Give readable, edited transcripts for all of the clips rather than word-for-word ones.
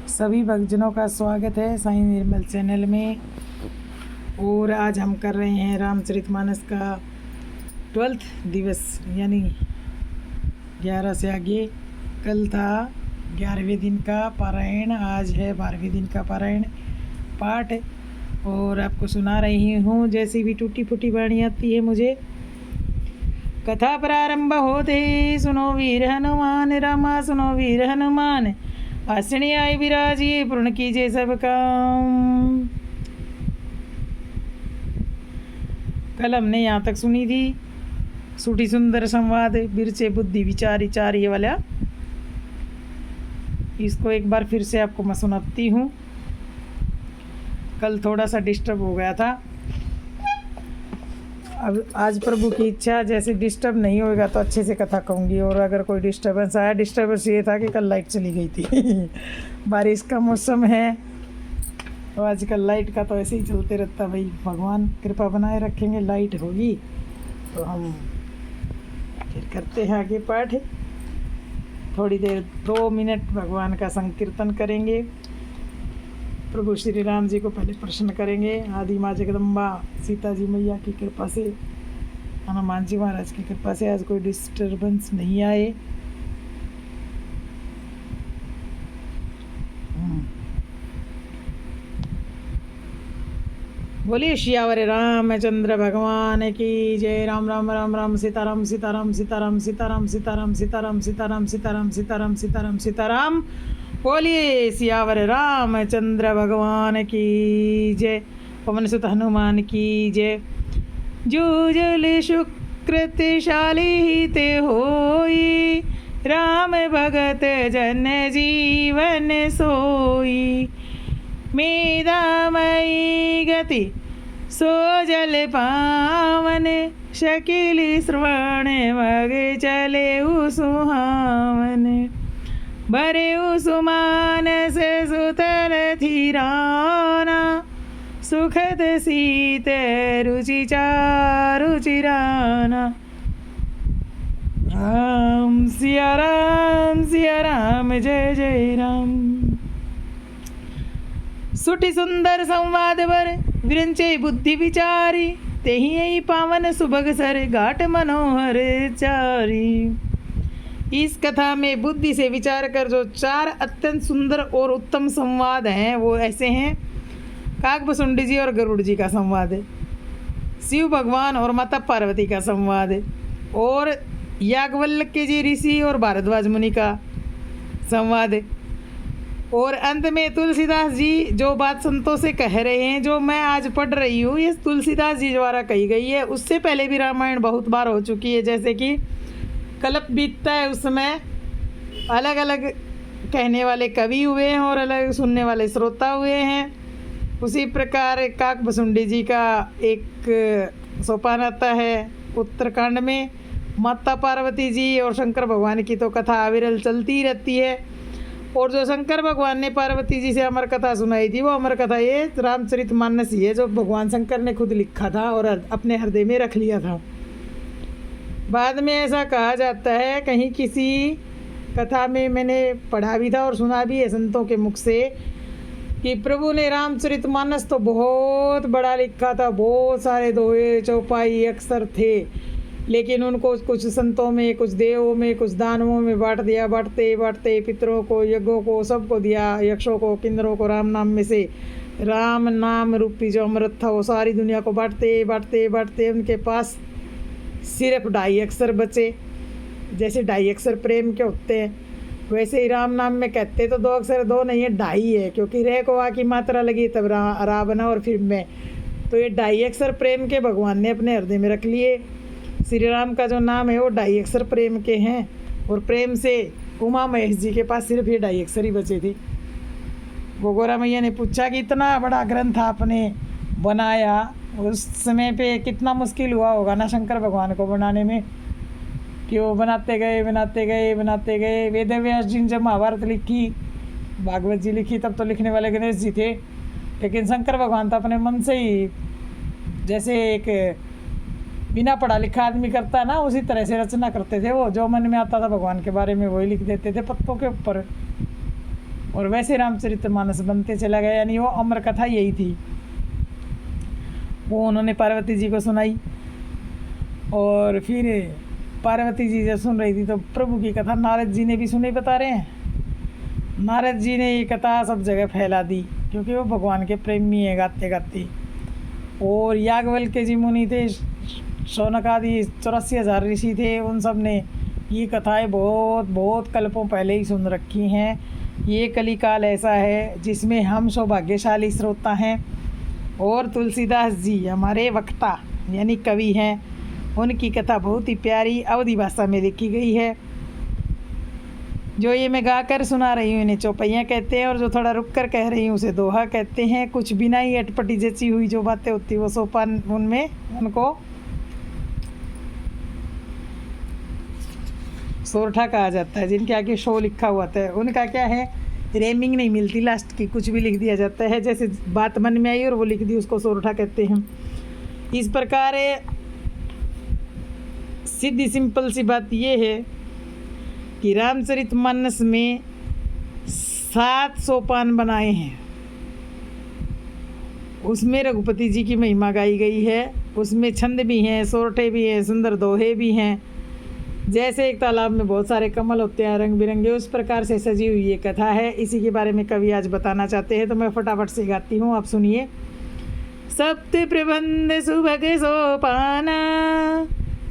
सभी भक्तजनों का स्वागत है साईं निर्मल चैनल में। और आज हम कर रहे हैं रामचरितमानस का 12th दिवस, यानी 11 से आगे। कल था 11वें दिन का पारायण, आज है 12वें दिन का पारायण पाठ। और आपको सुना रही हूँ जैसी भी टूटी फूटी वाणी आती है मुझे। कथा प्रारंभ होते सुनो वीर हनुमान, रामा सुनो वीर हनुमान, आसनी आए विराजिए पूर्ण कीजिए सब काम। कल हमने यहाँ तक सुनी थी सूटी सुंदर संवाद बिरचे बुद्धि विचारी चार, ये वाला। इसको एक बार फिर से आपको मैं सुनाती हूँ। कल थोड़ा सा डिस्टर्ब हो गया था। अब आज प्रभु की इच्छा, जैसे डिस्टर्ब नहीं होएगा तो अच्छे से कथा कहूँगी। और अगर कोई डिस्टर्बेंस आया, डिस्टर्बेंस ये था कि कल लाइट चली गई थी बारिश का मौसम है तो आजकल लाइट का तो ऐसे ही चलते रहता। भाई भगवान कृपा बनाए रखेंगे, लाइट होगी तो हम फिर करते हैं आगे पाठ। थोड़ी देर 2 मिनट भगवान का संकीर्तन करेंगे। प्रभु श्री राम जी को पहले प्रसन्न करेंगे। आदि माँ जगदम्बा सीता जी मैया की कृपा से, हनुमान जी महाराज की कृपा से आज कोई डिस्टर्बेंस नहीं आए। बोलिए श्यावर रामचंद्र भगवान की जय। राम राम राम राम सीताराम सीताराम सीताराम सीताराम सीताराम सीताराम सीताराम सीताराम सीताराम सीताराम सीताराम। बोलिए सियावर रामचंद्र भगवान की जय। पवन सुत हनुमान की जय। जो जल सुकृतशाली ते होई, राम भगत जन जीवन सोई। मेधामयी गति सो जल पावन, शकील श्रवण मग चले सुहावन। भरे सुमानस सुतल थीराना, सुखद सीत रुचि चारु चिराना। राम सिया राम जय जय राम। सुठी सुंदर संवाद वर विरंचे बुद्धि विचारी, तेहि पावन सुभग सर घाट मनोहर चारी। इस कथा में बुद्धि से विचार कर जो 4 अत्यंत सुंदर और उत्तम संवाद हैं वो ऐसे हैं। काकभुसुंडी जी और गरुड़ जी का संवाद है, शिव भगवान और माता पार्वती का संवाद है, और याज्ञवल्क्य जी ऋषि और भारद्वाज मुनि का संवाद है। और अंत में तुलसीदास जी जो बात संतों से कह रहे हैं, जो मैं आज पढ़ रही हूँ, ये तुलसीदास जी द्वारा कही गई है। उससे पहले भी रामायण बहुत बार हो चुकी है। जैसे कि कल्प बीतता है उस समय अलग अलग कहने वाले कवि हुए हैं और अलग सुनने वाले श्रोता हुए हैं। उसी प्रकार काकभुसुंडी जी का एक सोपान आता है उत्तराखंड में। माता पार्वती जी और शंकर भगवान की तो कथा अविरल चलती रहती है। और जो शंकर भगवान ने पार्वती जी से अमर कथा सुनाई थी, वो अमर कथा ये रामचरितमानस ही है, जो भगवान शंकर ने खुद लिखा था और अपने हृदय में रख लिया था। बाद में ऐसा कहा जाता है, कहीं किसी कथा में मैंने पढ़ा भी था और सुना भी है संतों के मुख से, कि प्रभु ने रामचरितमानस तो बहुत बड़ा लिखा था, बहुत सारे दोहे चौपाई अक्षर थे, लेकिन उनको कुछ संतों में, कुछ देवों में, कुछ दानवों में बांट दिया। बांटते बांटते पितरों को, यज्ञों को, सबको दिया, यक्षों को, किन्नरों को। राम नाम में से राम नाम रूपी जो अमृत था वो सारी दुनिया को बांटते बांटते बांटते उनके पास सिर्फ 2.5 अक्षर बचे। जैसे 2.5 अक्षर प्रेम के होते हैं, वैसे ही राम नाम में कहते तो 2 अक्षर 2 नहीं है, 2.5 है, क्योंकि रे को आ की मात्रा लगी तब रा बना और फिर मैं। तो ये 2.5 अक्षर प्रेम के भगवान ने अपने हृदय में रख लिए। श्री राम का जो नाम है वो 2.5 अक्षर प्रेम के हैं। और प्रेम से उमा महेश जी के पास सिर्फ ये 2.5 अक्षर ही बचे थे। वो गोरा मैया ने पूछा कि इतना बड़ा ग्रंथ आपने बनाया, उस समय पे कितना मुश्किल हुआ होगा ना शंकर भगवान को बनाने में, कि वो बनाते गए बनाते गए बनाते गए। वेद व्यास जी ने जब महाभारत लिखी, भागवत जी लिखी, तब तो लिखने वाले गणेश जी थे, लेकिन शंकर भगवान तो अपने मन से ही, जैसे एक बिना पढ़ा लिखा आदमी करता है ना, उसी तरह से रचना करते थे। वो जो मन में आता था भगवान के बारे में वही लिख देते थे पत्तों के ऊपर। और वैसे रामचरितमानस बनते चला गया, यानी वो अमर कथा यही थी। वो उन्होंने पार्वती जी को सुनाई और फिर पार्वती जी जब सुन रही थी तो प्रभु की कथा नारद जी ने भी सुनी, बता रहे हैं। नारद जी ने ये कथा सब जगह फैला दी क्योंकि वो भगवान के प्रेमी है गाते गाते। और याज्ञवल्क्य जी मुनि थे, शौनक आदि 84,000 ऋषि थे, उन सब ने ये कथाएं बहुत बहुत कल्पों पहले ही सुन रखी हैं। ये कलिकाल ऐसा है जिसमें हम सौभाग्यशाली श्रोता हैं। और तुलसीदास जी हमारे वक्ता यानी कवि हैं, उनकी कथा बहुत ही प्यारी अवधी भाषा में लिखी गई है। जो ये मैं गा कर सुना रही हूँ इन्हें चौपैया कहते हैं, और जो थोड़ा रुक कर कह रही हूँ उसे दोहा कहते हैं। कुछ बिना ही अटपटी जची हुई जो बातें होती वो सोपान उनमें उनको सोरठा कहा जाता है। जिनके आगे शो लिखा हुआ था उनका क्या है, रेमिंग नहीं मिलती लास्ट की, कुछ भी लिख दिया जाता है, जैसे बात मन में आई और वो लिख दी उसको सोरठा कहते हैं। इस प्रकार सीधी सिंपल सी बात ये है कि रामचरितमानस में 7 सोपान बनाए हैं। उसमें रघुपति जी की महिमा गाई गई है, उसमें छंद भी हैं, सोरठे भी हैं, सुंदर दोहे भी हैं। जैसे एक तालाब में बहुत सारे कमल होते हैं रंग बिरंगे, उस प्रकार से सजी हुई ये कथा है। इसी के बारे में कवि आज बताना चाहते हैं, तो मैं फटाफट से गाती हूँ, आप सुनिए। सप्त प्रबंध सुभग सोपाना,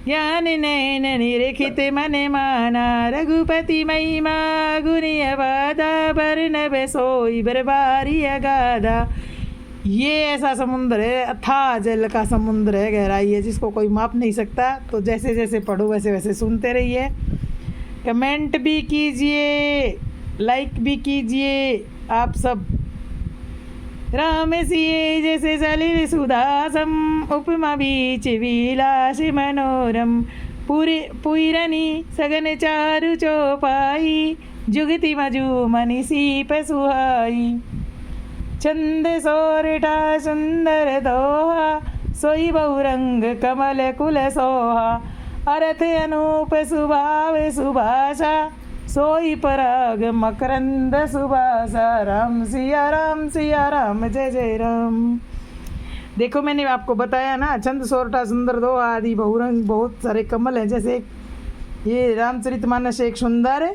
ज्ञान नयन निरखित मन माना, रघुपति महिमा गुनि अबाधा, बरनब सोई बरबारी अगाधा। ये ऐसा समुद्र है, अथाह जल का समुद्र है, गहराई है जिसको कोई माप नहीं सकता। तो जैसे जैसे पढ़ो वैसे वैसे सुनते रहिए, कमेंट भी कीजिए, लाइक भी कीजिए आप सब। राम सिए जैसे सलिल सुदासम, उपमा बीच विलास मनोरम, पुरनी सगन चारु चौपाई, जुगति मजू मनीषी सुहाई। छंद सोरठा सुंदर दोहा, सोई बहुरंग कमल कुल सोहा, अर्थ अनूप सुभाव सुभाषा, सोई पराग मकरंद सुभाषा। राम सिया राम जय जय राम। देखो मैंने आपको बताया ना, छंद सोरठा सुंदर दोहा आदि बहुरंग बहुत सारे कमल हैं। जैसे ये रामचरितमानस एक सुंदर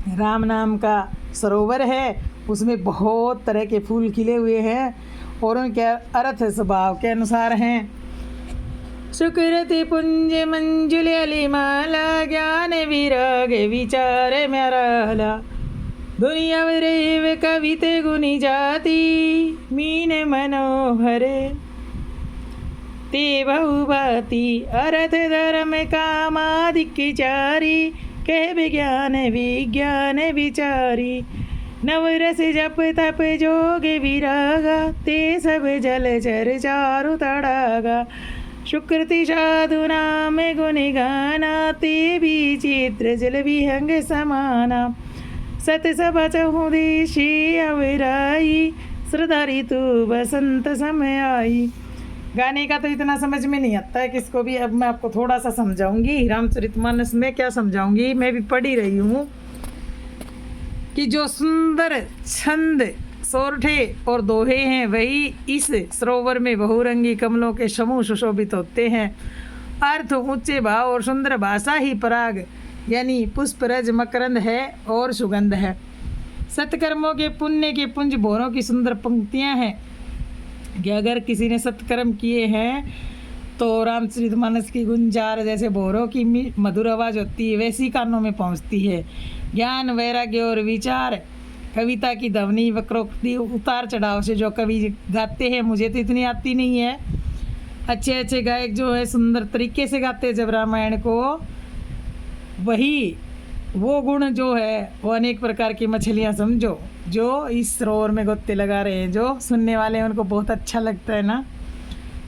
राम नाम का सरोवर है, उसमें बहुत तरह के फूल खिले हुए हैं और उनके अर्थ स्वभाव के अनुसार हैं। सुकृति पुंज मंजुल अलिमाला, ज्ञान विराग विचार म्याराला, दुनिया रेव कविते गुनी जाति, मीन मनोहर ते बहुभाति, अर्थ धर्म कामादिक चारी, कह विज्ञान विचारी। नवरस जप तप जोग विरागा, ते सब जलचर चारु तड़ागा, सुकृति साधु नाम गुण गाना, ते भी चित्र जल विहंग समाना। सत सब चहुदेशी अवराई, श्रद्धा ऋतु बसंत समय आई। गाने का तो इतना समझ में नहीं आता है किसको भी। अब मैं आपको थोड़ा सा समझाऊंगी रामचरितमानस में, क्या समझाऊंगी, मैं भी पढ़ ही रही हूँ कि जो सुंदर छंद सोरठे और दोहे हैं वही इस सरोवर में बहुरंगी कमलों के समूह सुशोभित होते हैं। अर्थ ऊंचे भाव और सुंदर भाषा ही पराग यानी पुष्प रज मकरंद है और सुगंध है। सत्कर्मों के पुण्य के पुंज भोरों की सुंदर पंक्तियां हैं कि अगर किसी ने सत्कर्म किए हैं तो रामचरितमानस की गुंजार जैसे भोरों की मधुर आवाज़ होती है वैसी कानों में पहुंचती है। ज्ञान वैराग्य और विचार कविता की ध्वनि वक्रोक्ति उतार चढ़ाव से जो कवि गाते हैं, मुझे तो इतनी आती नहीं है। अच्छे अच्छे गायक जो है सुंदर तरीके से गाते हैं जब रामायण को, वही वो गुण जो है वो अनेक प्रकार की मछलियाँ समझो जो इस सरोवर में गोते लगा रहे हैं, जो सुनने वाले हैं उनको बहुत अच्छा लगता है ना।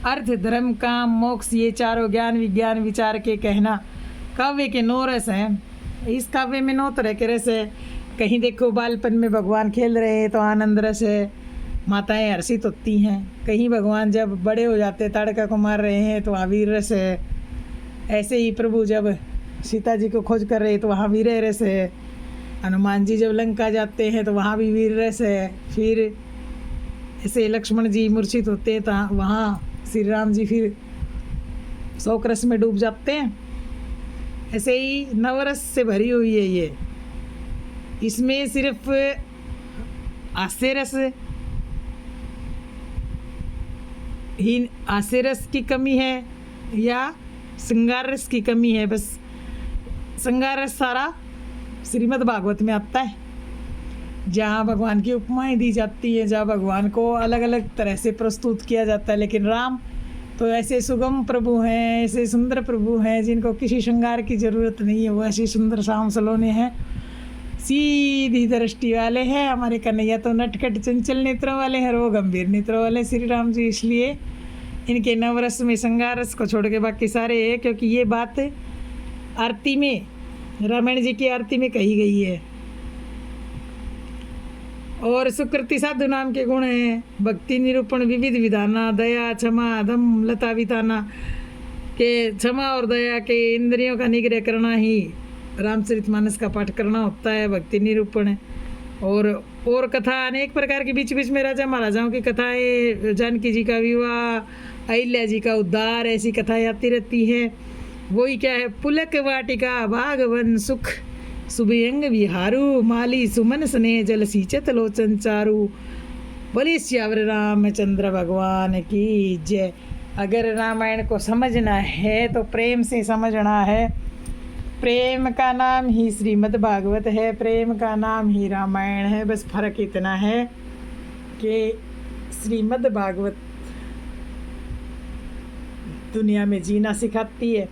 अर्थ धर्म काम मोक्ष ये चारों ज्ञान विज्ञान विचार के कहना काव्य के 9 रस हैं। इस काव्य में 9 तरह के रस है। कहीं देखो बालपन में भगवान खेल रहे हैं तो आनंद रस है, माताएं हर्षित होती हैं। कहीं भगवान जब बड़े हो जाते ताड़का को मार रहे हैं तो वहाँ वीर रस है। ऐसे ही प्रभु जब सीता जी को खोज कर रहे तो वहाँ वीर रस है। हनुमान जी जब लंका जाते हैं तो वहाँ भी वीर रस है। फिर ऐसे लक्ष्मण जी मूर्छित होते हैं तो वहाँ श्री राम जी फिर शोक रस में डूब जाते हैं। ऐसे ही नवरस से भरी हुई है ये। इसमें सिर्फ हास्य रस की कमी है या श्रृंगार रस की कमी है। बस श्रृंगार रस सारा श्रीमद् भागवत में आता है, जहाँ भगवान की उपमाएं दी जाती है, जहाँ भगवान को अलग अलग तरह से प्रस्तुत किया जाता है। लेकिन राम तो ऐसे सुगम प्रभु हैं, ऐसे सुंदर प्रभु हैं जिनको किसी श्रृंगार की ज़रूरत नहीं है। वो ऐसे सुंदर शाम सलोने हैं, सीधी दृष्टि वाले हैं। हमारे कन्हैया तो नटखट चंचल नेत्रों वाले हैं और वो गंभीर नेत्रों वाले श्री राम जी। इसलिए इनके नवरस में श्रृंगार रस को छोड़ के बाकी सारे हैं, क्योंकि ये बात आरती में, रामायण जी की आरती में कही गई है। और सुकृति साधु नाम के गुण हैं, भक्ति निरूपण विविध विधाना, दया क्षमा दम लता विताना के क्षमा और दया के इंद्रियों का निग्रह करना ही रामचरितमानस का पाठ करना होता है, भक्ति निरूपण है। और कथा अनेक प्रकार की, बीच बीच में राजा महाराजाओं की कथाएं, जानकी जी का विवाह, अहिल्या जी का उद्धार, ऐसी कथाएं आती रहती हैं। वही क्या है, पुलक वाटिका भागवन सुख सुभयंग विहारू, माली सुमन स्नेह जल सींचत लोचन चारू, बोले श्यावर रामचंद्र भगवान की जय। अगर रामायण को समझना है तो प्रेम से समझना है। प्रेम का नाम ही श्रीमद् भागवत है, प्रेम का नाम ही रामायण है। बस फर्क इतना है कि श्रीमद् भागवत दुनिया में जीना सिखाती है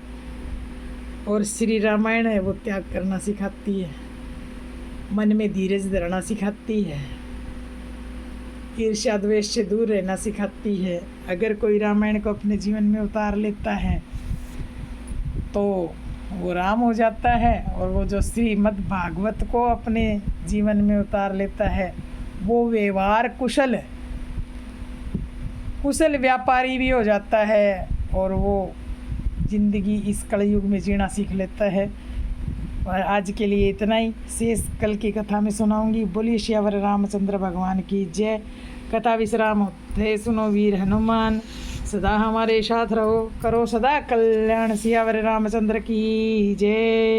और श्री रामायण है वो त्याग करना सिखाती है, मन में धीरज धरना सिखाती है, ईर्ष्या द्वेष से दूर रहना सिखाती है। अगर कोई रामायण को अपने जीवन में उतार लेता है तो वो राम हो जाता है, और वो जो श्रीमद् भागवत को अपने जीवन में उतार लेता है वो व्यवहार कुशल व्यापारी भी हो जाता है, और वो ज़िंदगी इस कलयुग में जीना सीख लेता है। और आज के लिए इतना ही, शेष कल की कथा में सुनाऊंगी। बोलिए श्यावर रामचंद्र भगवान की जय। कथा विश्राम होते सुनो वीर हनुमान, सदा हमारे साथ रहो, करो सदा कल्याण। श्यावर रामचंद्र की जय।